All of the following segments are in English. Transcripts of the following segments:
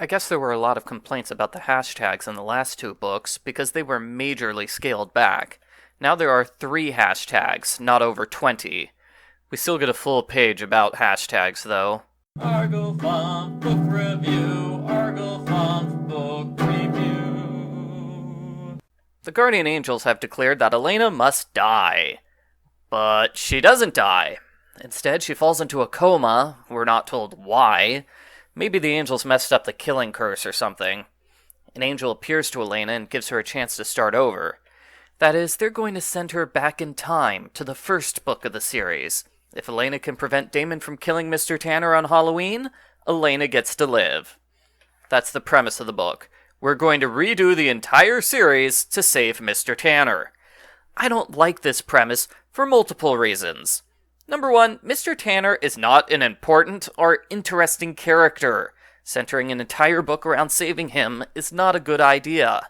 I guess there were a lot of complaints about the hashtags in the last two books because they were majorly scaled back. Now there are 3 hashtags, not over 20. We still get a full page about hashtags, though. Argofont Book Review, Argofont Book Review. The Guardian Angels have declared that Elena must die. But she doesn't die. Instead, she falls into a coma. We're not told why. Maybe the angels messed up the killing curse or something. An angel appears to Elena and gives her a chance to start over. That is, they're going to send her back in time to the first book of the series. If Elena can prevent Damon from killing Mr. Tanner on Halloween, Elena gets to live. That's the premise of the book. We're going to redo the entire series to save Mr. Tanner. I don't like this premise for multiple reasons. Number 1, Mr. Tanner is not an important or interesting character. Centering an entire book around saving him is not a good idea.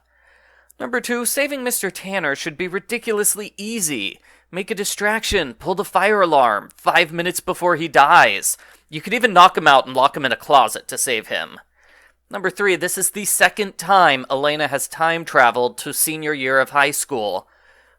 Number 2, saving Mr. Tanner should be ridiculously easy. Make a distraction, pull the fire alarm, 5 minutes before he dies. You could even knock him out and lock him in a closet to save him. Number 3, this is the second time Elena has time traveled to senior year of high school.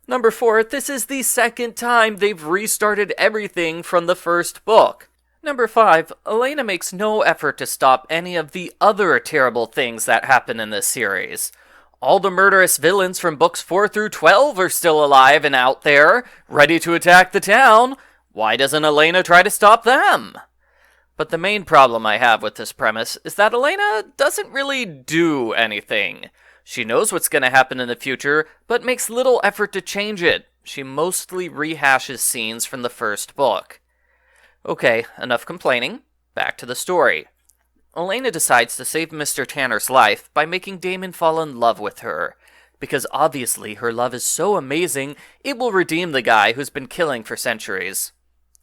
Number 4, this is the second time they've restarted everything from the first book. Number 5, Elena makes no effort to stop any of the other terrible things that happen in this series. All the murderous villains from books 4 through 12 are still alive and out there, ready to attack the town. Why doesn't Elena try to stop them? But the main problem I have with this premise is that Elena doesn't really do anything. She knows what's going to happen in the future, but makes little effort to change it. She mostly rehashes scenes from the first book. Okay, enough complaining. Back to the story. Elena decides to save Mr. Tanner's life by making Damon fall in love with her. Because obviously her love is so amazing, it will redeem the guy who's been killing for centuries.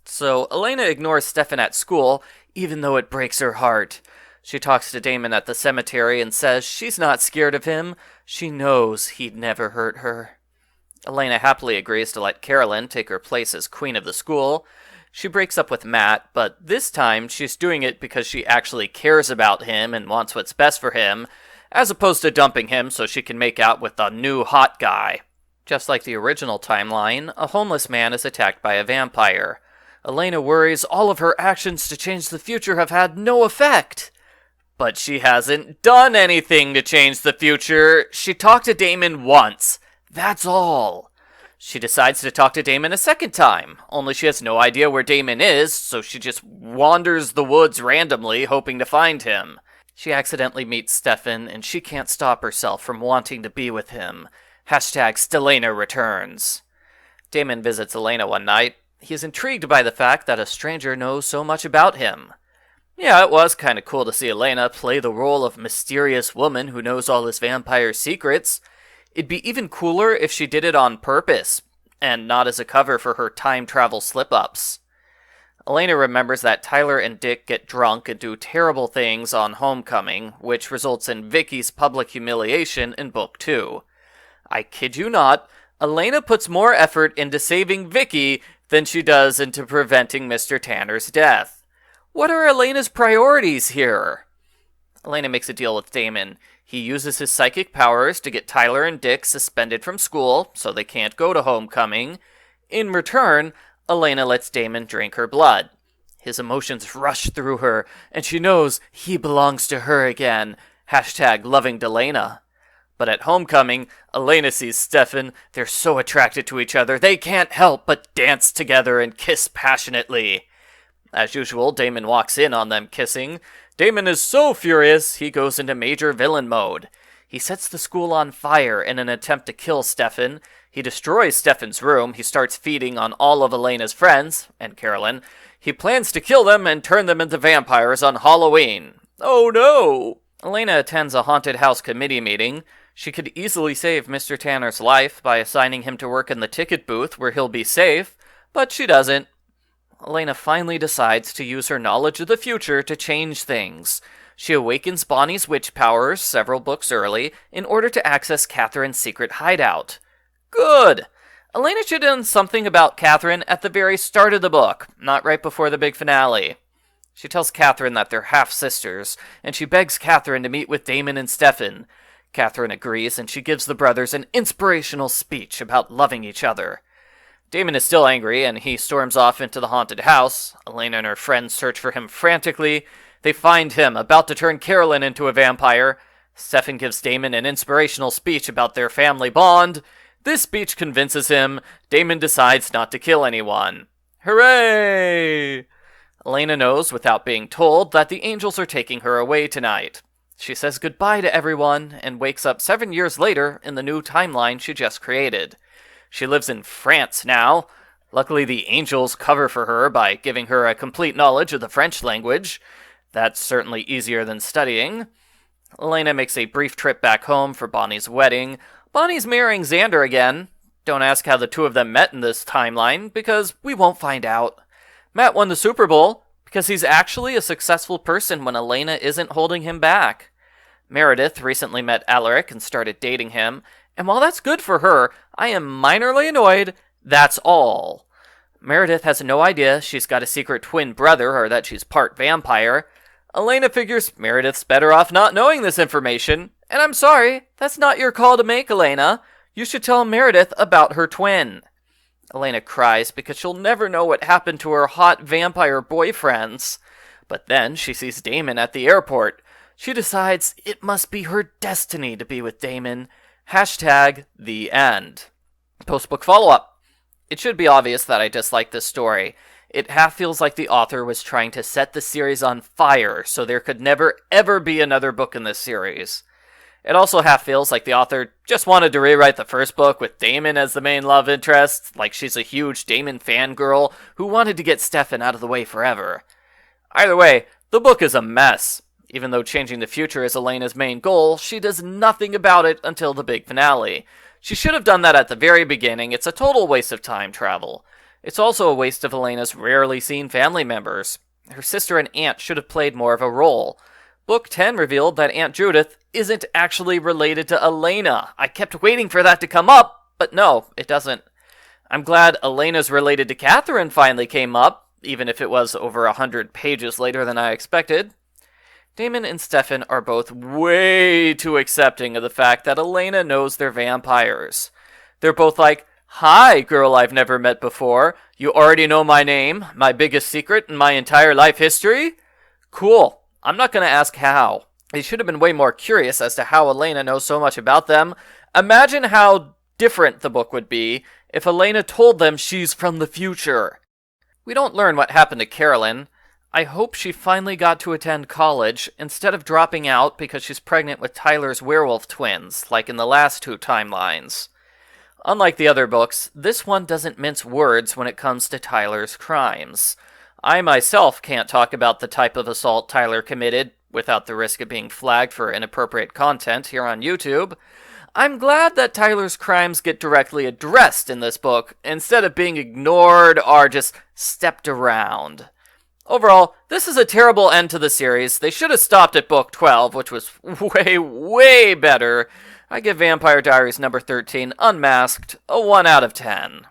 So Elena ignores Stefan at school, even though it breaks her heart. She talks to Damon at the cemetery and says she's not scared of him. She knows he'd never hurt her. Elena happily agrees to let Carolyn take her place as queen of the school. She breaks up with Matt, but this time she's doing it because she actually cares about him and wants what's best for him, as opposed to dumping him so she can make out with the new hot guy. Just like the original timeline, a homeless man is attacked by a vampire. Elena worries all of her actions to change the future have had no effect. But she hasn't done anything to change the future. She talked to Damon once. That's all. She decides to talk to Damon a second time, only she has no idea where Damon is, so she just wanders the woods randomly, hoping to find him. She accidentally meets Stefan, and she can't stop herself from wanting to be with him. Hashtag Stelena returns. Damon visits Elena one night. He is intrigued by the fact that a stranger knows so much about him. Yeah, it was kind of cool to see Elena play the role of mysterious woman who knows all this vampire secrets. It'd be even cooler if she did it on purpose, and not as a cover for her time travel slip-ups. Elena remembers that Tyler and Dick get drunk and do terrible things on Homecoming, which results in Vicky's public humiliation in Book 2. I kid you not, Elena puts more effort into saving Vicky than she does into preventing Mr. Tanner's death. What are Elena's priorities here? Elena makes a deal with Damon. He uses his psychic powers to get Tyler and Dick suspended from school, so they can't go to Homecoming. In return, Elena lets Damon drink her blood. His emotions rush through her, and she knows he belongs to her again. Hashtag loving Delena. But at Homecoming, Elena sees Stefan. They're so attracted to each other, they can't help but dance together and kiss passionately. As usual, Damon walks in on them kissing. Damon is so furious, he goes into major villain mode. He sets the school on fire in an attempt to kill Stefan. He destroys Stefan's room. He starts feeding on all of Elena's friends, and Carolyn. He plans to kill them and turn them into vampires on Halloween. Oh no! Elena attends a haunted house committee meeting. She could easily save Mr. Tanner's life by assigning him to work in the ticket booth where he'll be safe, but she doesn't. Elena finally decides to use her knowledge of the future to change things. She awakens Bonnie's witch powers several books early in order to access Catherine's secret hideout. Good! Elena should have done something about Catherine at the very start of the book, not right before the big finale. She tells Catherine that they're half-sisters, and she begs Catherine to meet with Damon and Stefan. Catherine agrees, and she gives the brothers an inspirational speech about loving each other. Damon is still angry, and he storms off into the haunted house. Elena and her friends search for him frantically. They find him, about to turn Carolyn into a vampire. Stefan gives Damon an inspirational speech about their family bond. This speech convinces him. Damon decides not to kill anyone. Hooray! Elena knows, without being told, that the angels are taking her away tonight. She says goodbye to everyone, and wakes up 7 years later in the new timeline she just created. She lives in France now. Luckily, the angels cover for her by giving her a complete knowledge of the French language. That's certainly easier than studying. Elena makes a brief trip back home for Bonnie's wedding. Bonnie's marrying Xander again. Don't ask how the two of them met in this timeline, because we won't find out. Matt won the Super Bowl because he's actually a successful person when Elena isn't holding him back. Meredith recently met Alaric and started dating him, and while that's good for her, I am minorly annoyed, that's all. Meredith has no idea she's got a secret twin brother or that she's part vampire. Elena figures Meredith's better off not knowing this information, and I'm sorry, that's not your call to make, Elena. You should tell Meredith about her twin. Elena cries because she'll never know what happened to her hot vampire boyfriends. But then she sees Damon at the airport. She decides it must be her destiny to be with Damon. #the end. Postbook follow-up. It should be obvious that I dislike this story. It half feels like the author was trying to set the series on fire so there could never ever be another book in this series. It also half feels like the author just wanted to rewrite the first book with Damon as the main love interest, like she's a huge Damon fangirl who wanted to get Stefan out of the way forever. Either way, the book is a mess. Even though changing the future is Elena's main goal, she does nothing about it until the big finale. She should have done that at the very beginning. It's a total waste of time travel. It's also a waste of Elena's rarely seen family members. Her sister and aunt should have played more of a role. Book 10 revealed that Aunt Judith isn't actually related to Elena. I kept waiting for that to come up, but no, it doesn't. I'm glad Elena's related to Catherine finally came up, even if it was over 100 pages later than I expected. Damon and Stefan are both way too accepting of the fact that Elena knows they're vampires. They're both like, "Hi, girl I've never met before. You already know my name, my biggest secret, and my entire life history? Cool. I'm not going to ask how. They should have been way more curious as to how Elena knows so much about them. Imagine how different the book would be if Elena told them she's from the future." We don't learn what happened to Carolyn. I hope she finally got to attend college instead of dropping out because she's pregnant with Tyler's werewolf twins, like in the last two timelines. Unlike the other books, this one doesn't mince words when it comes to Tyler's crimes. I myself can't talk about the type of assault Tyler committed without the risk of being flagged for inappropriate content here on YouTube. I'm glad that Tyler's crimes get directly addressed in this book instead of being ignored or just stepped around. Overall, this is a terrible end to the series. They should have stopped at book 12, which was way, way better. I give Vampire Diaries number 13, Unmasked, a 1 out of 10.